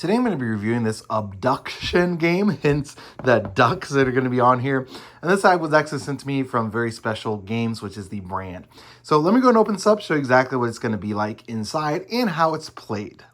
Today I'm going to be reviewing this Abducktion game, hence the ducks that are going to be on here. And this side was actually sent to me from Very Special Games, which is the brand. So let me go and open this up, show you exactly what it's going to be like inside and how it's played.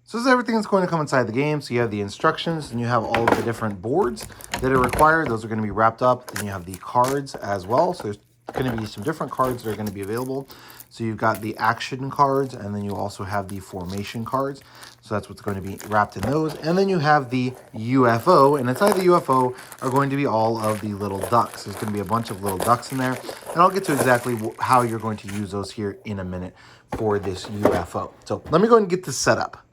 So this is everything that's going to come inside the game. So you have the instructions and you have all of the different boards that are required. Those are going to be wrapped up. Then you have the cards as well. So there's going to be some different cards that are going to be available. So you've got the action cards, and then you also have the formation cards. So that's what's going to be wrapped in those. And then you have the UFO, and inside the UFO are going to be all of the little ducks. There's going to be a bunch of little ducks in there, and I'll get to exactly how you're going to use those here in a minute for this UFO. So let me go ahead and get this set up.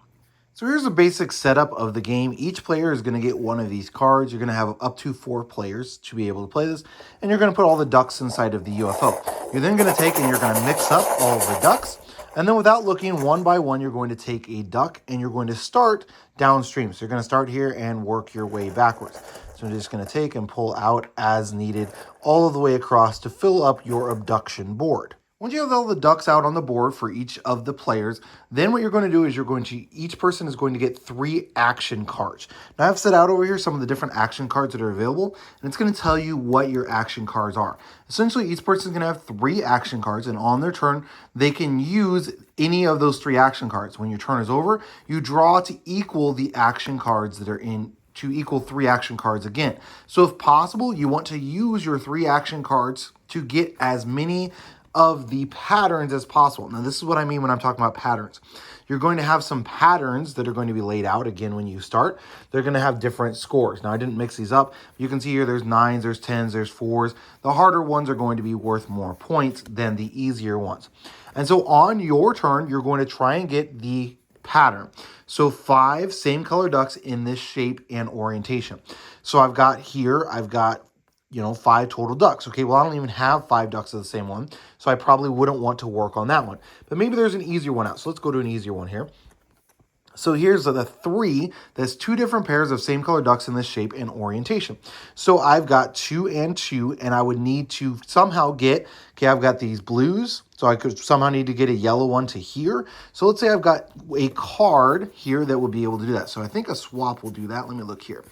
So here's a basic setup of the game. Each player is going to get one of these cards. You're going to have up to 4 players to be able to play this. And you're going to put all the ducks inside of the UFO. You're then going to take and you're going to mix up all of the ducks. And then without looking, one by one, you're going to take a duck and you're going to start downstream. So you're going to start here and work your way backwards. So I'm just going to take and pull out as needed all of the way across to fill up your abduction board. Once you have all the ducks out on the board for each of the players, then what you're going to do is each person is going to get 3 action cards. Now I've set out over here some of the different action cards that are available, and it's going to tell you what your action cards are. Essentially, each person is going to have 3 action cards, and on their turn, they can use any of those 3 action cards. When your turn is over, you draw to equal the action cards that are to equal 3 action cards again. So if possible, you want to use your 3 action cards to get as many of the patterns as possible. Now, this is what I mean when I'm talking about patterns. You're going to have some patterns that are going to be laid out again when you start. They're going to have different scores. Now, I didn't mix these up. You can see here there's 9s, there's 10s, there's 4s. The harder ones are going to be worth more points than the easier ones. And so on your turn, you're going to try and get the pattern. So 5 same color ducks in this shape and orientation. So I've got 5 total ducks. Okay, well, I don't even have 5 ducks of the same one, so I probably wouldn't want to work on that one. But maybe there's an easier one out. So let's go to an easier one here. So here's the 3. That's 2 different pairs of same color ducks in this shape and orientation. So I've got 2 and 2, and I would need to somehow get, I've got these blues, so I could somehow need to get a yellow one to here. So let's say I've got a card here that would be able to do that. So I think a swap will do that. Let me look here.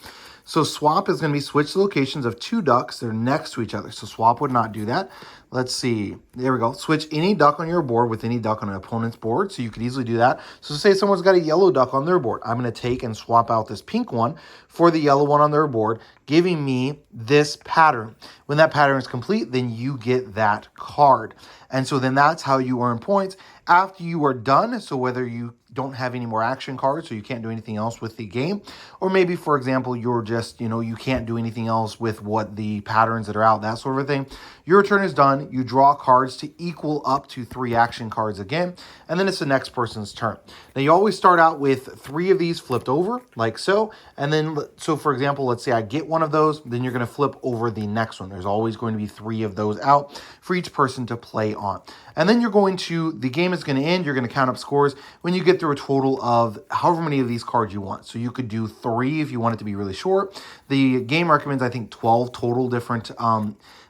So swap is going to be switch the locations of 2 ducks that are next to each other. So swap would not do that. Let's see. There we go. Switch any duck on your board with any duck on an opponent's board. So you could easily do that. So say someone's got a yellow duck on their board. I'm going to take and swap out this pink one for the yellow one on their board, giving me this pattern. When that pattern is complete, then you get that card. And so then that's how you earn points after you are done. So whether you don't have any more action cards, so you can't do anything else with the game, or maybe, for example, you're just, you can't do anything else with what the patterns that are out, that sort of thing. Your turn is done. You draw cards to equal up to 3 action cards again, and then it's the next person's turn. Now, you always start out with 3 of these flipped over, like so, and then, so for example, let's say I get one of those, then you're going to flip over the next one. There's always going to be 3 of those out for each person to play on. And then the game is going to end. You're going to count up scores when you get through a total of however many of these cards you want. So you could do 3 if you want it to be really short. The game recommends, I think, 12 total different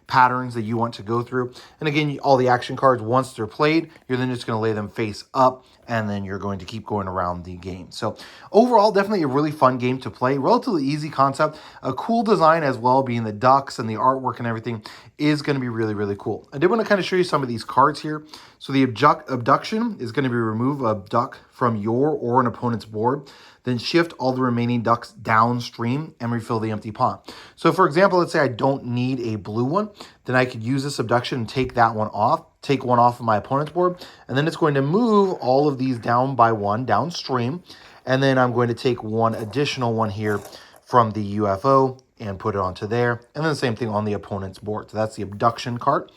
patterns that you want to go through. And again, all the action cards, once they're played, you're then just going to lay them face up, and then you're going to keep going around the game. So overall, definitely a really fun game to play. Relatively easy concept. A cool design as well, being the ducks and the artwork and everything is going to be really, really cool. I did want to kind of show you some of these cards here. So the abduction is going to be remove a duck from your or an opponent's board, then shift all the remaining ducks downstream and refill the empty pond. So for example, let's say I don't need a blue one, then I could use this abduction and take that one off, take one off of my opponent's board, and then it's going to move all of these down by 1 downstream, and then I'm going to take one additional one here from the UFO and put it onto there, and then the same thing on the opponent's board. So that's the abduction card.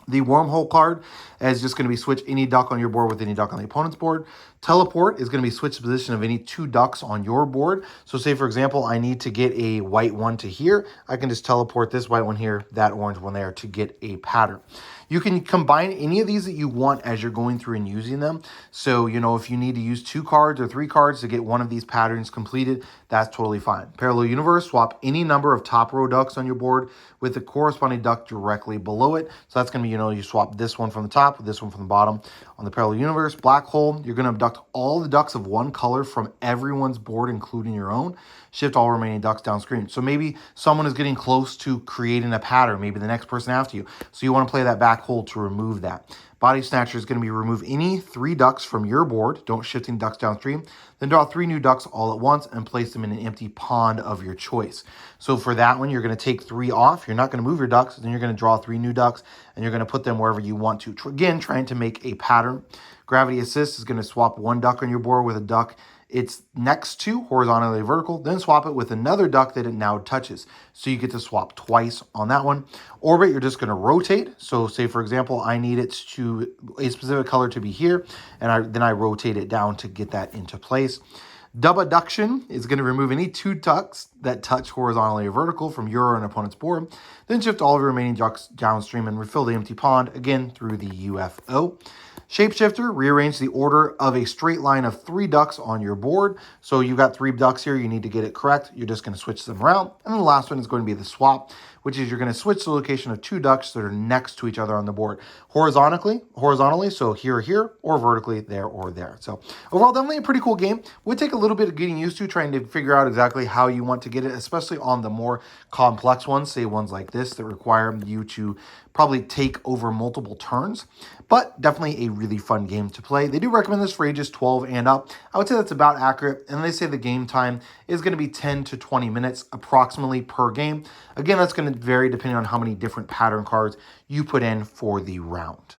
The wormhole card is just going to be switch any duck on your board with any duck on the opponent's board. Teleport is going to be switch the position of any 2 ducks on your board. So say, for example, I need to get a white one to here. I can just teleport this white one here, that orange one there to get a pattern. You can combine any of these that you want as you're going through and using them. So, if you need to use 2 cards or 3 cards to get one of these patterns completed, that's totally fine. Parallel universe, swap any number of top row ducks on your board with the corresponding duck directly below it. So that's going to be, you swap this one from the top with this one from the bottom. On the parallel universe, black hole, you're going to abduct all the ducks of one color from everyone's board, including your own. Shift all remaining ducks downstream. So maybe someone is getting close to creating a pattern, maybe the next person after you. So you want to play that back hole to remove that. Body Snatcher is going to be remove any 3 ducks from your board. Don't shift any ducks downstream. Then draw 3 new ducks all at once and place them in an empty pond of your choice. So for that one, you're going to take 3 off. You're not going to move your ducks. Then you're going to draw 3 new ducks and you're going to put them wherever you want to. Again, trying to make a pattern. Gravity Assist is going to swap 1 duck on your board with a duck it's next to, horizontally or vertical, then swap it with another duck that it now touches. So you get to swap twice on that one. Orbit, you're just going to rotate. So say, for example, I need it to a specific color to be here, and then I rotate it down to get that into place. Abducktion is going to remove any 2 ducks that touch horizontally or vertical from your or an opponent's board. Then shift all of your remaining ducks downstream and refill the empty pond, again through the UFO. Shapeshifter, rearrange the order of a straight line of 3 ducks on your board. So you've got 3 ducks here. You need to get it correct. You're just going to switch them around. And then the last one is going to be the swap, which is you're going to switch the location of 2 ducks that are next to each other on the board. Horizontally, so here, or vertically, there or there. So overall, definitely a pretty cool game. Would take a little bit of getting used to, trying to figure out exactly how you want to get it, especially on the more complex ones, say ones like this that require you to probably take over multiple turns. But definitely a really fun game to play. They do recommend this for ages 12 and up. I would say that's about accurate. And they say the game time is going to be 10 to 20 minutes approximately per game. Again, that's going to vary depending on how many different pattern cards you put in for the round.